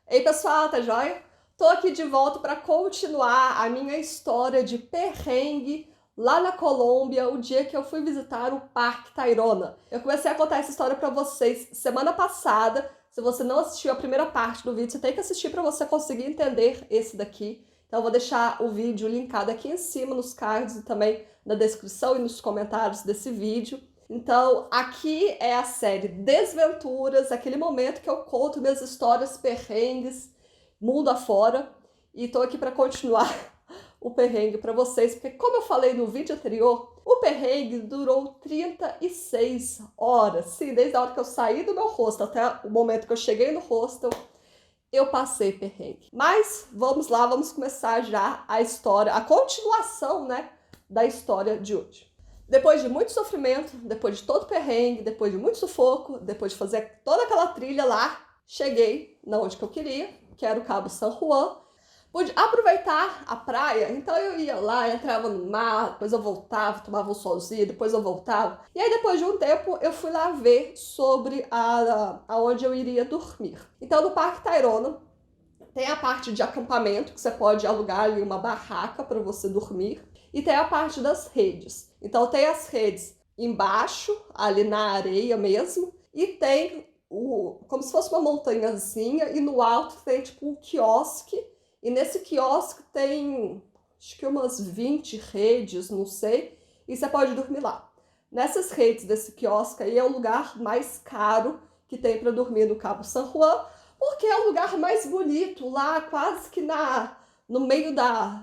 Ei pessoal, tá joia? Tô aqui de volta para continuar a minha história de perrengue lá na Colômbia, o dia que eu fui visitar o Parque Tayrona. Eu comecei a contar essa história para vocês semana passada. Se você não assistiu a primeira parte do vídeo, você tem que assistir para você conseguir entender esse daqui. Então eu vou deixar o vídeo linkado aqui em cima nos cards e também na descrição e nos comentários desse vídeo. Então, aqui é a série Desventuras, aquele momento que eu conto minhas histórias perrengues, mundo afora, e tô aqui para continuar o perrengue para vocês, porque como eu falei no vídeo anterior, o perrengue durou 36 horas. Sim, desde a hora que eu saí do meu hostel até o momento que eu cheguei no hostel, eu passei perrengue. Mas vamos lá, vamos começar já a história, a continuação, né, da história de hoje. Depois de muito sofrimento, depois de todo perrengue, depois de muito sufoco, depois de fazer toda aquela trilha lá, cheguei na onde que eu queria, que era o Cabo San Juan. Pude aproveitar a praia, então eu ia lá, entrava no mar, depois eu voltava, tomava um solzinho, depois eu voltava. E aí depois de um tempo eu fui lá ver sobre aonde eu iria dormir. Então no Parque Tayrona tem a parte de acampamento, que você pode alugar ali uma barraca para você dormir. E tem a parte das redes. Então tem as redes embaixo, ali na areia mesmo, e tem como se fosse uma montanhazinha, e no alto tem tipo um quiosque, e nesse quiosque tem acho que umas 20 redes, não sei, e você pode dormir lá. Nessas redes desse quiosque aí é o lugar mais caro que tem para dormir no Cabo San Juan, porque é o lugar mais bonito, lá quase que no meio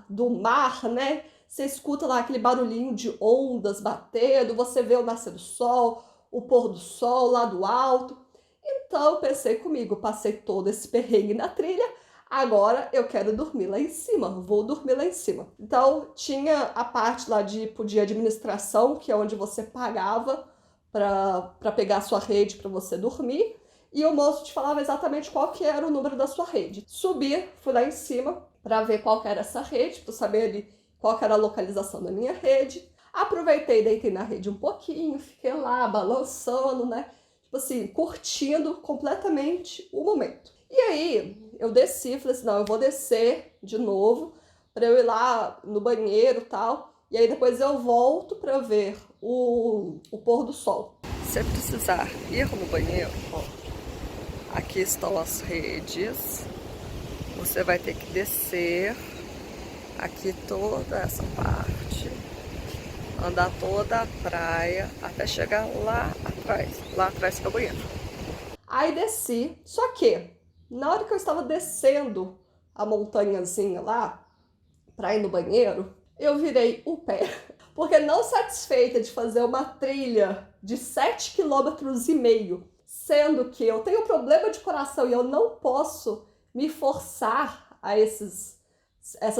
do mar, né? Você escuta lá aquele barulhinho de ondas batendo, você vê o nascer do sol, o pôr do sol lá do alto. Então eu pensei comigo, passei todo esse perrengue na trilha, agora eu quero dormir lá em cima, vou dormir lá em cima. Então tinha a parte lá de administração, que é onde você pagava para pegar a sua rede para você dormir, e o moço te falava exatamente qual que era o número da sua rede. Subi, fui lá em cima para ver qual que era essa rede, para saber ali qual que era a localização da minha rede. Aproveitei, deitei na rede um pouquinho, fiquei lá balançando, né? Tipo assim, curtindo completamente o momento. E aí, eu desci, falei assim, não, eu vou descer de novo para eu ir lá no banheiro e tal. E aí depois eu volto para ver o pôr do sol. Se precisar ir no banheiro, ó, aqui estão as redes. Você vai ter que descer aqui toda essa parte, andar toda a praia até chegar lá atrás que é o banheiro. Aí desci, só que na hora que eu estava descendo a montanhazinha lá para ir no banheiro, eu virei o pé, porque não satisfeita de fazer uma trilha de 7,5 km, sendo que eu tenho problema de coração e eu não posso me forçar a essas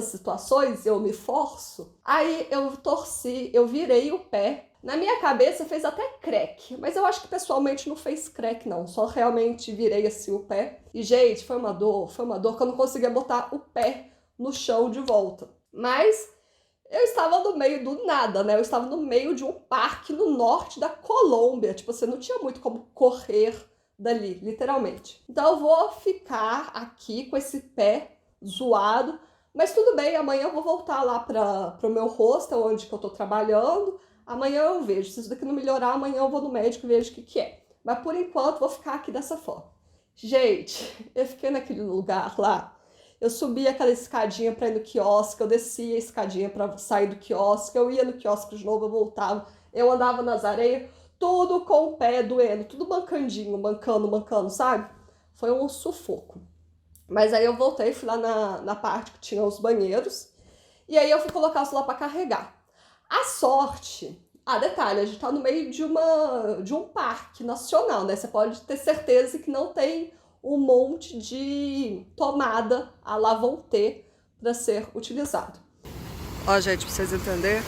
situações, eu me forço, aí eu torci, eu virei o pé. Na minha cabeça fez até crack, mas eu acho que pessoalmente não fez crack não, só realmente virei assim o pé. E gente, foi uma dor que eu não conseguia botar o pé no chão de volta. Mas eu estava no meio do nada, né? Eu estava no meio de um parque no norte da Colômbia, tipo, você não tinha muito como correr dali, literalmente. Então eu vou ficar aqui com esse pé zoado, mas tudo bem, amanhã eu vou voltar lá para o meu hostel, onde que eu tô trabalhando. Amanhã eu vejo, se isso daqui não melhorar, amanhã eu vou no médico e vejo o que é. Mas por enquanto vou ficar aqui dessa forma. Gente, eu fiquei naquele lugar lá, eu subia aquela escadinha para ir no quiosque, eu descia a escadinha para sair do quiosque, eu ia no quiosque de novo, eu voltava, eu andava nas areias, tudo com o pé doendo, tudo mancandinho, mancando, sabe? Foi um sufoco. Mas aí eu voltei, fui lá na parte que tinha os banheiros, e aí eu fui colocar o celular para carregar. A sorte, detalhe, a gente tá no meio de um parque nacional, né? Você pode ter certeza que não tem um monte de tomada à la vão ter para ser utilizado. Ó, gente, pra vocês entenderem,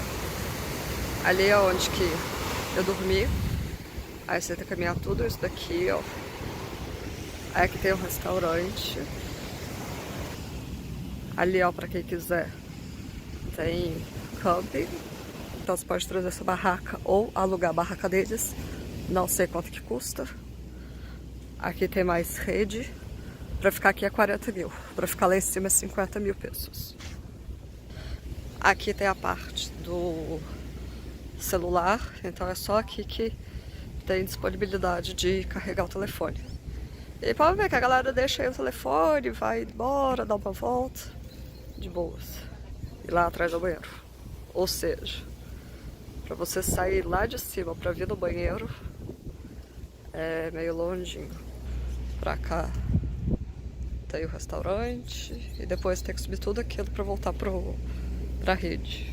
ali é onde que eu dormi. Aí você tem que caminhar tudo isso daqui, ó. Aí aqui tem um restaurante. Ali, ó, pra quem quiser, tem camping. Então você pode trazer essa barraca ou alugar a barraca deles. Não sei quanto que custa. Aqui tem mais rede Pra ficar aqui é 40 mil. Pra ficar lá em cima é 50 mil pesos. Aqui tem a parte do celular, então é só aqui que tem disponibilidade de carregar o telefone. E pode ver que a galera deixa aí o telefone, vai embora, dá uma volta, de boas. E lá atrás do banheiro. Ou seja, pra você sair lá de cima pra vir no banheiro, é meio longinho. Pra cá tem o restaurante e depois tem que subir tudo aquilo pra voltar pra rede.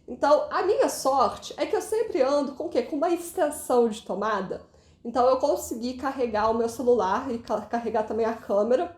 Então, a minha sorte é que eu sempre ando com o quê? Com uma extensão de tomada. Então, eu consegui carregar o meu celular e carregar também a câmera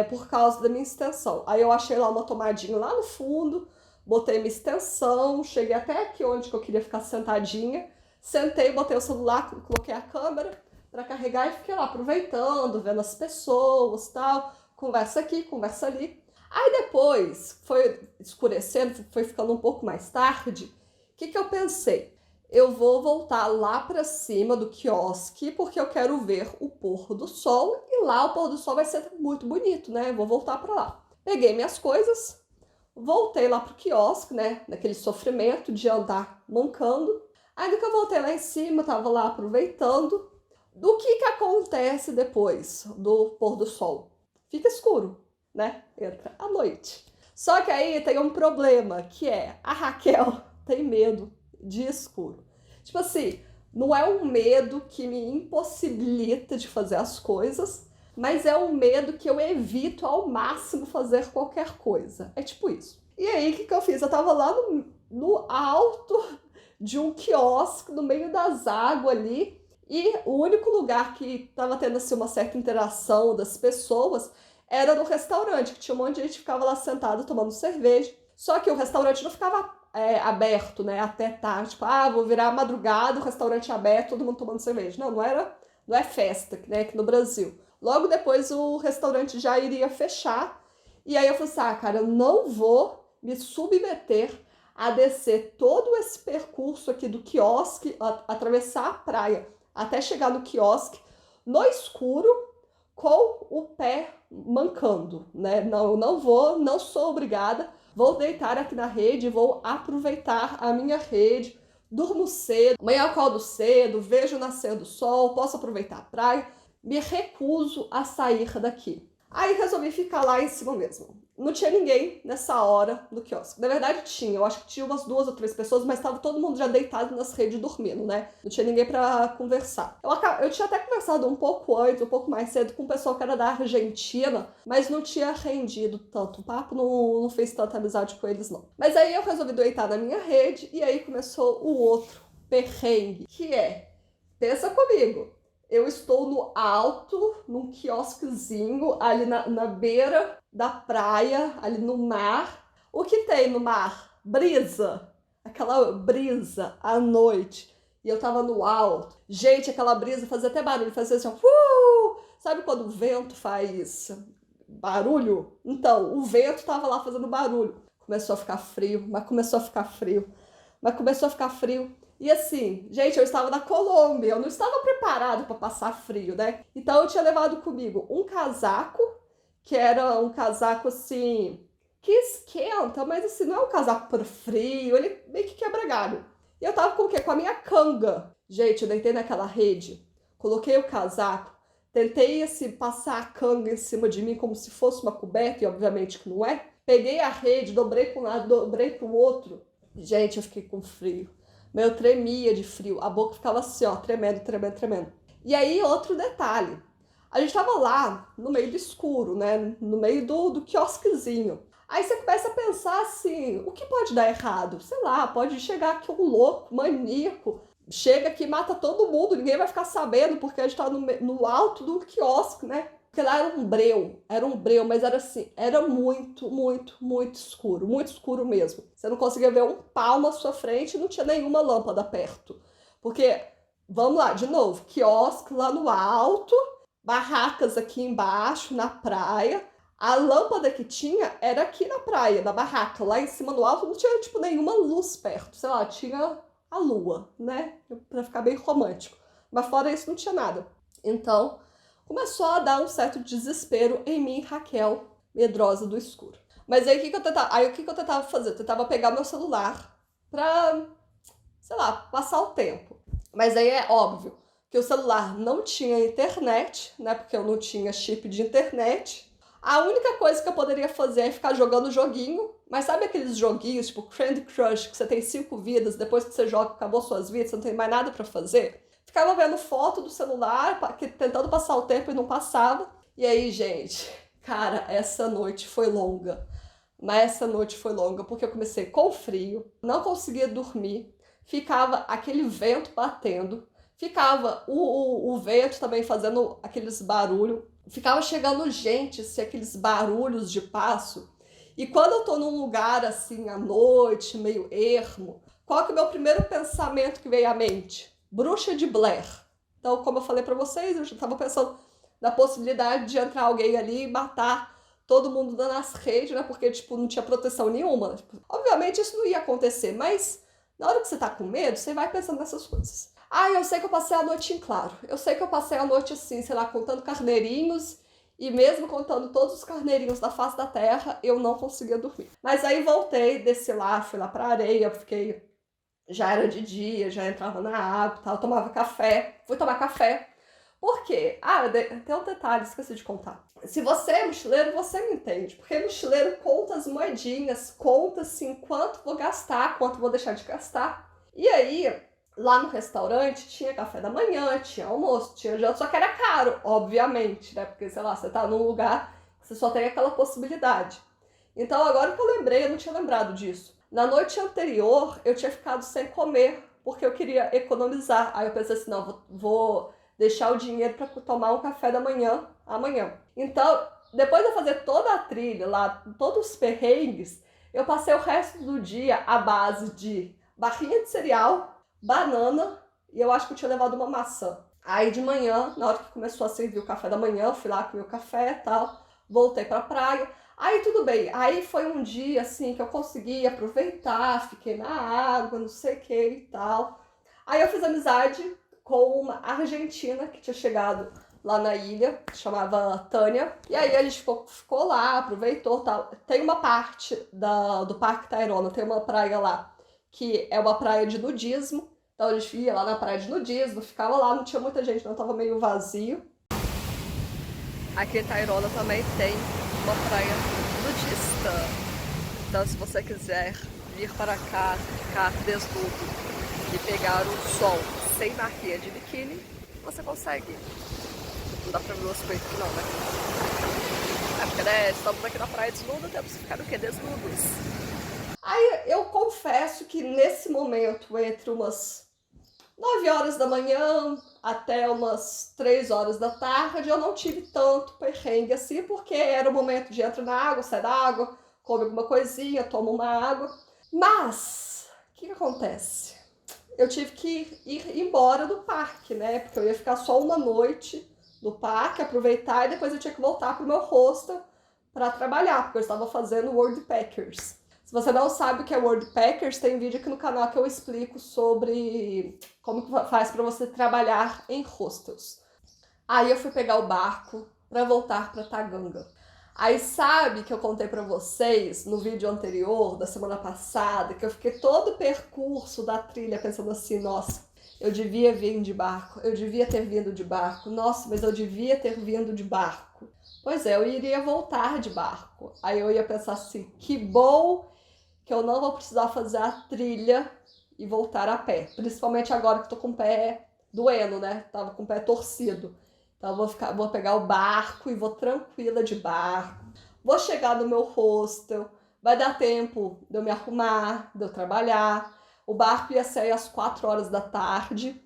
por causa da minha extensão. Aí eu achei lá uma tomadinha lá no fundo, botei minha extensão, cheguei até aqui onde que eu queria ficar sentadinha, sentei, botei o celular, coloquei a câmera para carregar e fiquei lá aproveitando, vendo as pessoas e tal, conversa aqui, conversa ali. Aí depois, foi escurecendo, foi ficando um pouco mais tarde, o que eu pensei? Eu vou voltar lá para cima do quiosque, porque eu quero ver o pôr do sol, e lá o pôr do sol vai ser muito bonito, né? Eu vou voltar para lá. Peguei minhas coisas, voltei lá pro quiosque, né? Naquele sofrimento de andar mancando. Aí que eu voltei lá em cima, tava lá aproveitando. Do que acontece depois do pôr do sol? Fica escuro, né? Entra a noite. Só que aí tem um problema, que é a Raquel tem medo de escuro. Tipo assim, não é um medo que me impossibilita de fazer as coisas, mas é um medo que eu evito ao máximo fazer qualquer coisa. É tipo isso. E aí, o que eu fiz? Eu tava lá no alto de um quiosque, no meio das águas ali, e o único lugar que estava tendo assim, uma certa interação das pessoas era no restaurante, que tinha um monte de gente que ficava lá sentado tomando cerveja. Só que o restaurante não ficava aberto, né, até tarde. Tipo, vou virar a madrugada, o restaurante aberto, todo mundo tomando cerveja. Não é festa, né, aqui no Brasil. Logo depois o restaurante já iria fechar. E aí eu falei assim, cara, eu não vou me submeter a descer todo esse percurso aqui do quiosque, atravessar a praia, até chegar no quiosque, no escuro, com o pé mancando, né? Não sou obrigada, vou deitar aqui na rede, vou aproveitar a minha rede, durmo cedo, amanhã acordo cedo, vejo o nascer do sol, posso aproveitar a praia, me recuso a sair daqui. Aí resolvi ficar lá em cima mesmo. Não tinha ninguém nessa hora no quiosque. Na verdade tinha, eu acho que tinha umas 2 ou 3 pessoas, mas estava todo mundo já deitado nas redes dormindo, né? Não tinha ninguém pra conversar. Eu tinha até conversado um pouco antes, um pouco mais cedo, com um pessoal que era da Argentina, mas não tinha rendido tanto. O papo não fez tanta amizade com eles, não. Mas aí eu resolvi deitar na minha rede, e aí começou o outro perrengue, que pensa comigo, eu estou no alto, num quiosquezinho, ali na beira da praia, ali no mar. O que tem no mar? Brisa. Aquela brisa à noite. E eu tava no alto. Gente, aquela brisa fazia até barulho, fazia assim, sabe quando o vento faz barulho? Então, o vento tava lá fazendo barulho. Começou a ficar frio, mas começou a ficar frio, mas começou a ficar frio. E assim, gente, eu estava na Colômbia, eu não estava preparado para passar frio, né? Então eu tinha levado comigo um casaco, que era um casaco assim, que esquenta, mas assim, não é um casaco para frio, ele meio que quebra galho. E eu tava com o quê? Com a minha canga. Gente, eu deitei naquela rede, coloquei o casaco, tentei assim, passar a canga em cima de mim como se fosse uma coberta, e obviamente que não é. Peguei a rede, dobrei para um lado, dobrei para o outro. Gente, eu fiquei com frio. Eu tremia de frio, a boca ficava assim, ó, tremendo, tremendo, tremendo. E aí, outro detalhe. A gente tava lá, no meio do escuro, né? No meio do quiosquezinho. Aí você começa a pensar assim, o que pode dar errado? Sei lá, pode chegar aqui um louco, maníaco, chega aqui e mata todo mundo, ninguém vai ficar sabendo, porque a gente tá no alto do quiosque, né? Porque lá era um breu, mas era assim, era muito, muito, muito escuro mesmo. Você não conseguia ver um palmo à sua frente e não tinha nenhuma lâmpada perto. Porque, vamos lá, de novo, quiosque lá no alto, barracas aqui embaixo, na praia. A lâmpada que tinha era aqui na praia, na barraca, lá em cima no alto, não tinha, tipo, nenhuma luz perto. Sei lá, tinha a lua, né? Pra ficar bem romântico. Mas fora isso, não tinha nada. Então, começou a dar um certo desespero em mim, Raquel, medrosa do escuro. Mas aí o que eu tentava fazer? Eu tentava pegar meu celular pra, sei lá, passar o tempo. Mas aí é óbvio que o celular não tinha internet, né? Porque eu não tinha chip de internet. A única coisa que eu poderia fazer é ficar jogando joguinho. Mas sabe aqueles joguinhos, tipo Candy Crush, que você tem 5 vidas, depois que você joga, acabou suas vidas, você não tem mais nada pra fazer? Ficava vendo foto do celular, tentando passar o tempo e não passava. E aí, gente, cara, essa noite foi longa. Mas essa noite foi longa porque eu comecei com frio, não conseguia dormir, ficava aquele vento batendo, ficava o vento também fazendo aqueles barulhos, ficava chegando gente, assim, aqueles barulhos de passo. E quando eu tô num lugar assim à noite, meio ermo, qual que é o meu primeiro pensamento que veio à mente? Bruxa de Blair. Então, como eu falei pra vocês, eu já tava pensando na possibilidade de entrar alguém ali e matar todo mundo dando as redes, né? Porque, tipo, não tinha proteção nenhuma. Tipo, obviamente isso não ia acontecer, mas na hora que você tá com medo, você vai pensando nessas coisas. Ah, eu sei que eu passei a noite em claro. Eu sei que eu passei a noite assim, sei lá, contando carneirinhos. E mesmo contando todos os carneirinhos da face da terra, eu não conseguia dormir. Mas aí voltei, desci lá, fui lá pra areia, fiquei... Já era de dia, já entrava na água e tal, tomava café. Fui tomar café. Por quê? Ah, tem um detalhe, esqueci de contar. Se você é mochileiro, você me entende. Porque mochileiro conta as moedinhas, conta assim quanto vou gastar, quanto vou deixar de gastar. E aí, lá no restaurante, tinha café da manhã, tinha almoço, tinha janta, só que era caro, obviamente, né? Porque, sei lá, você tá num lugar que você só tem aquela possibilidade. Então, agora que eu lembrei, eu não tinha lembrado disso. Na noite anterior, eu tinha ficado sem comer, porque eu queria economizar. Aí eu pensei assim, não, vou deixar o dinheiro para tomar um café da manhã amanhã. Então, depois de eu fazer toda a trilha lá, todos os perrengues, eu passei o resto do dia à base de barrinha de cereal, banana e eu acho que eu tinha levado uma maçã. Aí de manhã, na hora que começou a servir o café da manhã, eu fui lá comer o café e tal, voltei pra praia. Aí tudo bem, aí foi um dia assim que eu consegui aproveitar, fiquei na água, não sei o que e tal. Aí eu fiz amizade com uma argentina que tinha chegado lá na ilha, que chamava Tânia. E aí a gente ficou lá, aproveitou e tal. Tem uma parte do Parque Tayrona, tem uma praia lá, que é uma praia de nudismo. Então a gente ia lá na praia de nudismo, ficava lá, não tinha muita gente, não, tava meio vazio. Aqui em Tayrona também tem uma praia nudista. Então se você quiser vir para cá, ficar desnudo e pegar o sol sem marquinha de biquíni, você consegue. Não dá pra ver os peitos não, né? É porque, né, estamos aqui na praia desnuda, temos que ficar o quê? Desnudos. Aí eu confesso que nesse momento, entre umas 9 horas da manhã até umas 3 horas da tarde, eu não tive tanto perrengue assim, porque era o momento de entrar na água, sair da água, come alguma coisinha, toma uma água. Mas, o que acontece? Eu tive que ir embora do parque, né? Porque eu ia ficar só uma noite no parque, aproveitar, e depois eu tinha que voltar pro meu hostel para trabalhar, porque eu estava fazendo World Packers. Se você não sabe o que é World Packers, tem um vídeo aqui no canal que eu explico sobre como que faz para você trabalhar em hostels. Aí eu fui pegar o barco para voltar para Taganga. Aí sabe que eu contei pra vocês no vídeo anterior, da semana passada, que eu fiquei todo o percurso da trilha pensando assim, nossa, eu devia vir de barco, eu devia ter vindo de barco, nossa, mas eu devia ter vindo de barco. Pois é, eu iria voltar de barco. Aí eu ia pensar assim, que bom que eu não vou precisar fazer a trilha e voltar a pé. Principalmente agora que tô com o pé doendo, né? Tava com o pé torcido. Então eu vou pegar o barco e vou tranquila de barco. Vou chegar no meu hostel, vai dar tempo de eu me arrumar, de eu trabalhar. O barco ia sair às 4 horas da tarde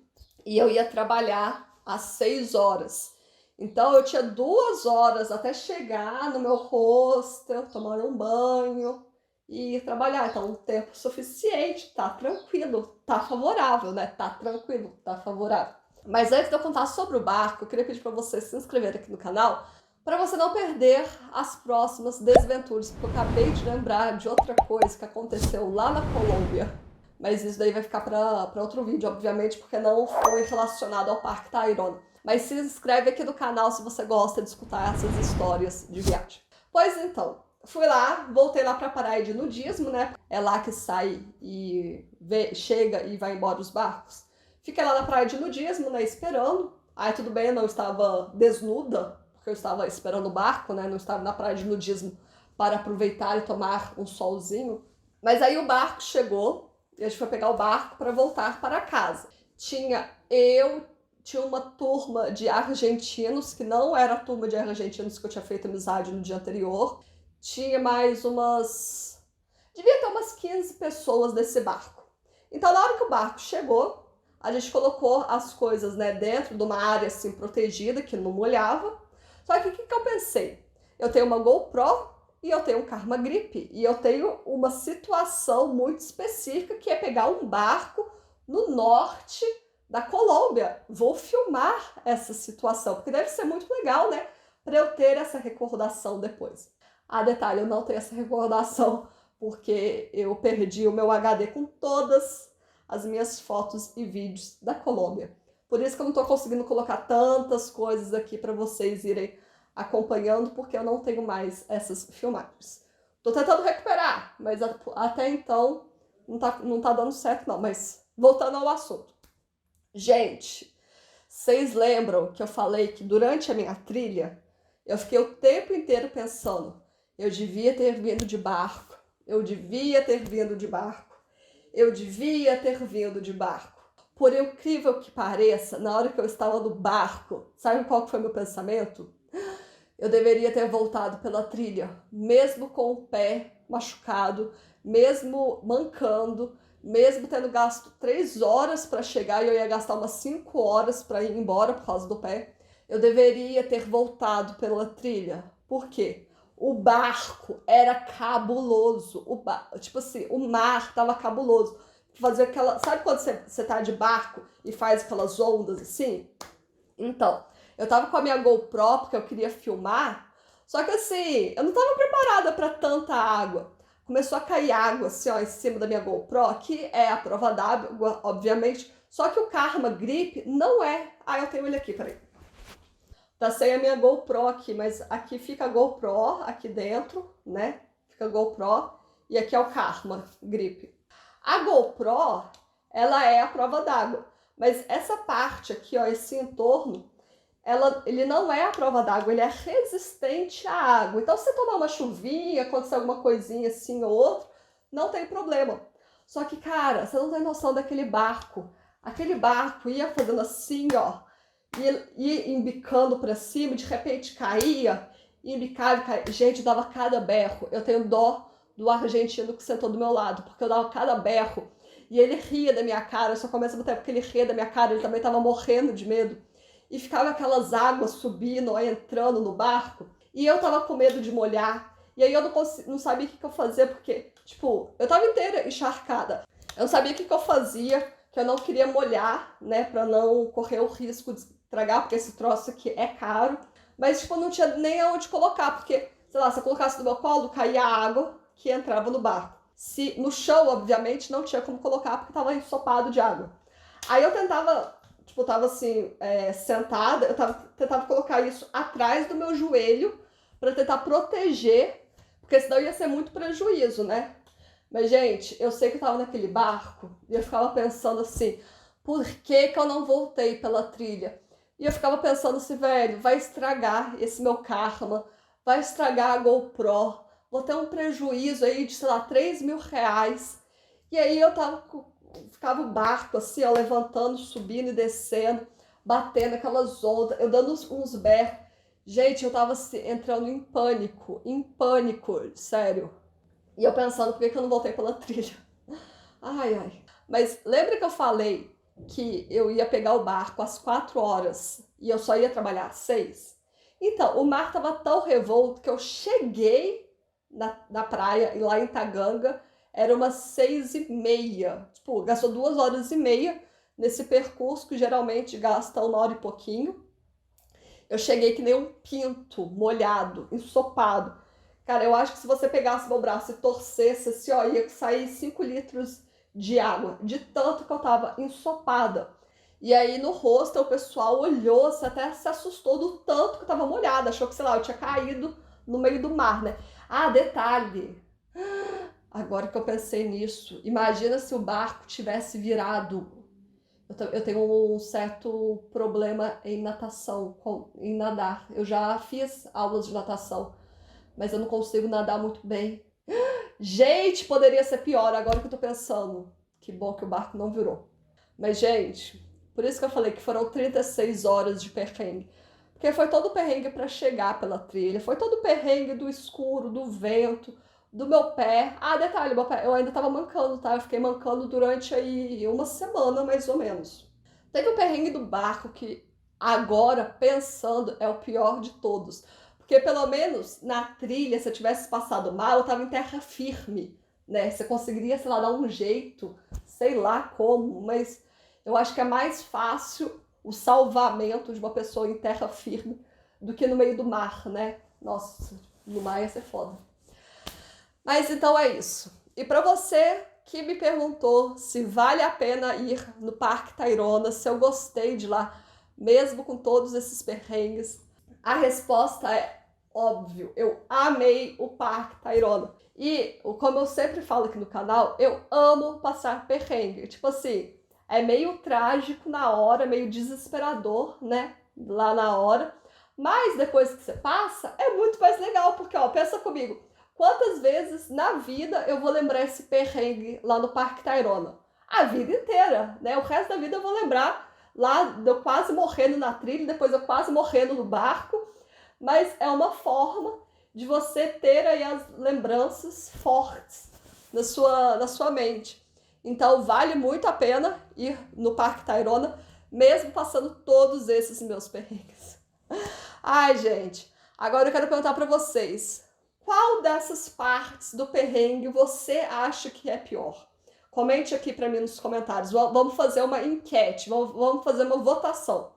e eu ia trabalhar às 6 horas. Então eu tinha 2 horas até chegar no meu hostel, tomar um banho e ir trabalhar. Então, tempo suficiente, tá tranquilo, tá favorável, né? Tá tranquilo, tá favorável. Mas antes de eu contar sobre o barco, eu queria pedir para você se inscrever aqui no canal para você não perder as próximas desventuras, porque eu acabei de lembrar de outra coisa que aconteceu lá na Colômbia. Mas isso daí vai ficar para outro vídeo, obviamente, porque não foi relacionado ao Parque Tayrona. Mas se inscreve aqui no canal se você gosta de escutar essas histórias de viagem. Pois então, fui lá, voltei lá pra praia de nudismo, né? É lá que sai e chega e vai embora os barcos. Fiquei lá na praia de nudismo, né, esperando. Aí tudo bem, eu não estava desnuda, porque eu estava esperando o barco, né? Não estava na praia de nudismo para aproveitar e tomar um solzinho. Mas aí o barco chegou e a gente foi pegar o barco para voltar para casa. Tinha uma turma de argentinos, que não era a turma de argentinos que eu tinha feito amizade no dia anterior. Tinha mais devia ter umas 15 pessoas nesse barco. Então, na hora que o barco chegou, a gente colocou as coisas, né, dentro de uma área assim protegida, que não molhava. Só que o que eu pensei? Eu tenho uma GoPro e eu tenho um Karma Grip. E eu tenho uma situação muito específica, que é pegar um barco no norte da Colômbia. Vou filmar essa situação, porque deve ser muito legal, né? Para eu ter essa recordação depois. Ah, detalhe, eu não tenho essa recordação, porque eu perdi o meu HD com todas as minhas fotos e vídeos da Colômbia. Por isso que eu não estou conseguindo colocar tantas coisas aqui para vocês irem acompanhando, porque eu não tenho mais essas filmagens. Estou tentando recuperar, mas até então não tá dando certo não. Mas voltando ao assunto. Gente, vocês lembram que eu falei que durante a minha trilha, eu fiquei o tempo inteiro pensando, eu devia ter vindo de barco, eu devia ter vindo de barco. Eu devia ter vindo de barco. Por incrível que pareça, na hora que eu estava no barco, sabe qual foi meu pensamento? Eu deveria ter voltado pela trilha, mesmo com o pé machucado, mesmo mancando, mesmo tendo gasto 3 horas para chegar e eu ia gastar umas 5 horas para ir embora por causa do pé. Eu deveria ter voltado pela trilha. Por quê? O barco era cabuloso. Tipo assim, o mar tava cabuloso. Fazia aquela. Sabe quando você tá de barco e faz aquelas ondas assim? Então, eu tava com a minha GoPro porque eu queria filmar. Só que assim, eu não tava preparada para tanta água. Começou a cair água assim, ó, em cima da minha GoPro, que é a prova d'água, obviamente. Só que o Karma Grip não é. Ah, eu tenho ele aqui, peraí. Tá sem a minha GoPro aqui, mas aqui fica a GoPro, aqui dentro, né? Fica a GoPro e aqui é o Karma Grip. A GoPro, ela é a prova d'água, mas essa parte aqui, ó, esse entorno, ele não é a prova d'água, ele é resistente à água. Então, se você tomar uma chuvinha, acontecer alguma coisinha assim ou outra, não tem problema. Só que, cara, você não tem noção daquele barco. Aquele barco ia fazendo assim, ó, ia embicando pra cima, de repente caía, embicava, caía. Gente, dava cada berro. Eu tenho dó do argentino que sentou do meu lado, porque eu dava cada berro. E ele ria da minha cara, só começa a botar porque ele ria da minha cara, ele também tava morrendo de medo. E ficava aquelas águas subindo, ó, entrando no barco. E eu tava com medo de molhar. E aí eu não sabia o que eu fazia, porque, tipo, eu tava inteira encharcada. Eu não sabia o que eu fazia, que eu não queria molhar, né, pra não correr o risco de estragar, porque esse troço aqui é caro. Mas, tipo, não tinha nem aonde colocar, porque, sei lá, se eu colocasse no meu colo, caía água que entrava no barco. No chão, obviamente, não tinha como colocar, porque tava ensopado de água. Aí eu tentava, tipo, tava assim, sentada, tentava colocar isso atrás do meu joelho, pra tentar proteger, porque senão ia ser muito prejuízo, né? Mas, gente, eu sei que eu tava naquele barco, e eu ficava pensando assim, por que eu não voltei pela trilha? E eu ficava pensando assim, velho, vai estragar esse meu Karma, vai estragar a GoPro, vou ter um prejuízo aí de, sei lá, 3 mil reais. E aí ficava o barco assim, ó, levantando, subindo e descendo, batendo aquelas ondas, eu dando uns berros. Gente, eu tava assim, entrando em pânico, sério. E eu pensando, por que eu não voltei pela trilha? Ai, ai. Mas lembra que eu falei que eu ia pegar o barco às 4 horas e eu só ia trabalhar às 6? Então, o mar estava tão revolto que eu cheguei na praia, e lá em Taganga, era umas 6h30. Tipo, gastou 2 horas e meia nesse percurso que geralmente gasta 1 hora e pouquinho. Eu cheguei que nem um pinto, molhado, ensopado. Cara, eu acho que se você pegasse meu braço e torcesse assim, ó, ia sair 5 litros de água, de tanto que eu tava ensopada. E aí no hostel o pessoal olhou, até se assustou do tanto que eu tava molhada, achou que, sei lá, eu tinha caído no meio do mar, né? Ah, detalhe, agora que eu pensei nisso, imagina se o barco tivesse virado. Eu tenho um certo problema em natação, em nadar. Eu já fiz aulas de natação, mas eu não consigo nadar muito bem. Gente, poderia ser pior, agora que eu tô pensando. Que bom que o barco não virou. Mas, gente, por isso que eu falei que foram 36 horas de perrengue. Porque foi todo o perrengue para chegar pela trilha, foi todo o perrengue do escuro, do vento, do meu pé. Ah, detalhe, meu pé, eu ainda tava mancando, tá? Eu fiquei mancando durante aí uma semana, mais ou menos. Teve o perrengue do barco, que agora, pensando, é o pior de todos. Porque pelo menos na trilha, se eu tivesse passado mal, eu tava em terra firme, né? Você conseguiria, sei lá, dar um jeito, sei lá como, mas eu acho que é mais fácil o salvamento de uma pessoa em terra firme do que no meio do mar, né? Nossa, no mar ia ser foda. Mas então é isso. E para você que me perguntou se vale a pena ir no Parque Tayrona, se eu gostei de lá, mesmo com todos esses perrengues, a resposta é óbvio. Eu amei o Parque Tayrona. E, como eu sempre falo aqui no canal, eu amo passar perrengue. Tipo assim, é meio trágico na hora, meio desesperador, né? Lá na hora. Mas depois que você passa, é muito mais legal, porque, ó, pensa comigo. Quantas vezes na vida eu vou lembrar esse perrengue lá no Parque Tayrona? A vida inteira, né? O resto da vida eu vou lembrar lá de eu quase morrendo na trilha, depois eu quase morrendo no barco. Mas é uma forma de você ter aí as lembranças fortes na sua mente. Então vale muito a pena ir no Parque Tayrona, mesmo passando todos esses meus perrengues. Ai, gente, agora eu quero perguntar para vocês, qual dessas partes do perrengue você acha que é pior? Comente aqui para mim nos comentários. Vamos fazer uma enquete, vamos fazer uma votação.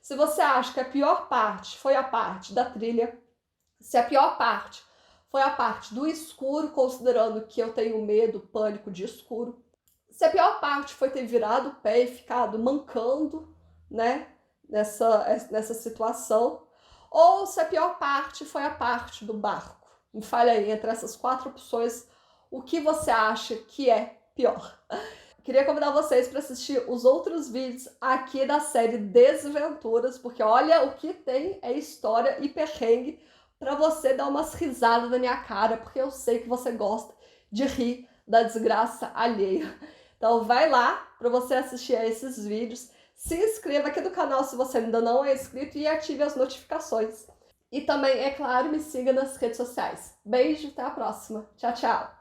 Se você acha que a pior parte foi a parte da trilha, se a pior parte foi a parte do escuro, considerando que eu tenho medo, pânico de escuro, se a pior parte foi ter virado o pé e ficado mancando, né, nessa situação, ou se a pior parte foi a parte do barco. Me fale aí, entre essas 4 opções, o que você acha que é pior. Queria convidar vocês para assistir os outros vídeos aqui da série Desventuras, porque olha o que tem é história e perrengue para você dar umas risadas na minha cara, porque eu sei que você gosta de rir da desgraça alheia. Então vai lá para você assistir a esses vídeos, se inscreva aqui no canal se você ainda não é inscrito e ative as notificações. E também, é claro, me siga nas redes sociais. Beijo, até a próxima. Tchau, tchau!